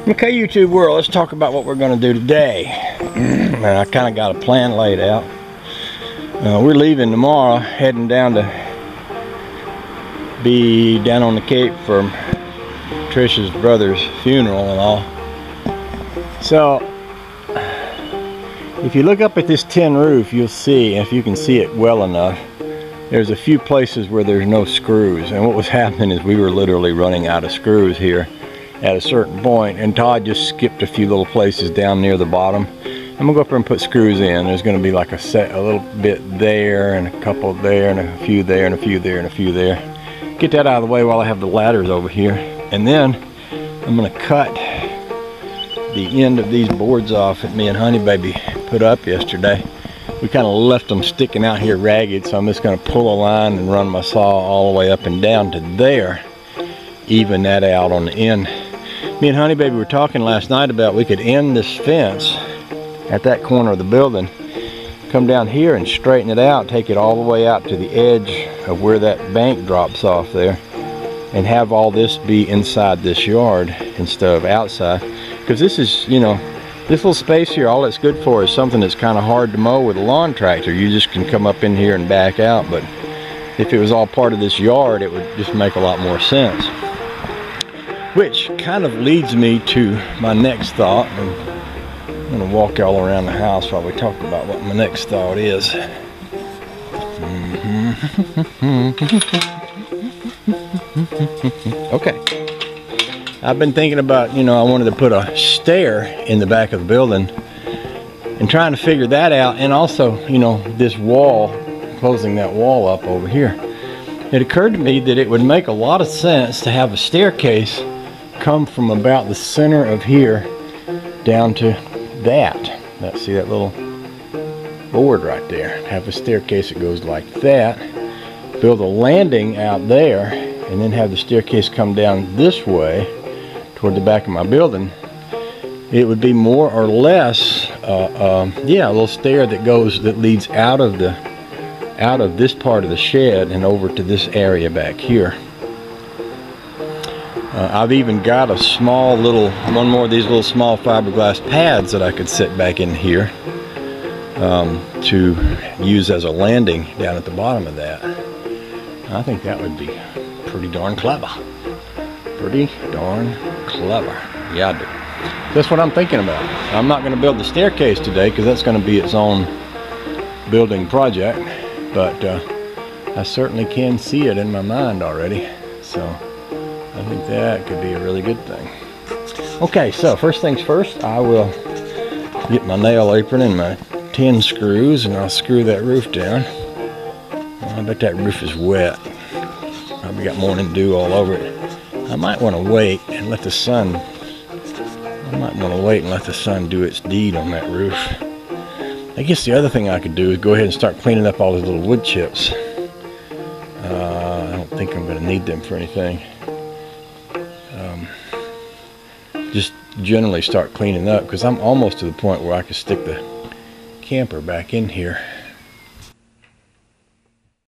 Okay, YouTube world, let's talk about what we're going to do today. I kind of got a plan laid out. We're leaving tomorrow, heading down to be down on the Cape for Trish's brother's funeral and all. So, if you look up at this tin roof, you'll see, if you can see it well enough, there's a few places where there's no screws. And what was happening is we were literally running out of screws here at a certain point, and Todd just skipped a few little places down near the bottom. I'm gonna go up there and put screws in. There's gonna be like a little bit there, and a couple there, and a few there, and a few there, and a few there. Get that out of the way while I have the ladders over here, and then I'm gonna cut the end of these boards off that me and Honey Baby put up yesterday. We kind of left them sticking out here ragged, so I'm just gonna pull a line and run my saw all the way up and down to there, even that out on the end. Me and Honey Baby were talking last night about we could end this fence at that corner of the building, come down here and straighten it out, take it all the way out to the edge of where that bank drops off there, and have all this be inside this yard instead of outside. Because this is, you know, this little space here, all it's good for is something that's kind of hard to mow with a lawn tractor. You just can come up in here and back out, but if it was all part of this yard, it would just make a lot more sense. Which kind of leads me to my next thought. I'm going to walk all around the house while we talk about what my next thought is. Okay. I've been thinking about, you know, I wanted to put a stair in the back of the building and trying to figure that out, and also, you know, this wall, closing that wall up over here. It occurred to me that it would make a lot of sense to have a staircase come from about the center of here down to that. See that little board right there? Have a staircase that goes like that. Build a landing out there, and then have the staircase come down this way toward the back of my building. It would be more or less, yeah, a little stair that leads out of this part of the shed and over to this area back here. I've even got a small little, one more of these little small fiberglass pads that I could set back in here to use as a landing down at the bottom of that. I think that would be pretty darn clever. Pretty darn clever. Yeah, I do. That's what I'm thinking about. I'm not going to build the staircase today because that's going to be its own building project, but I certainly can see it in my mind already. So I think that could be a really good thing. Okay, so first things first, I will get my nail apron and my 10 screws, and I'll screw that roof down. I bet that roof is wet. Probably got morning dew all over it. I might want to wait and let the sun, do its deed on that roof. I guess the other thing I could do is go ahead and start cleaning up all these little wood chips. I don't think I'm going to need them for anything. Just generally start cleaning up, because I'm almost to the point where I can stick the camper back in here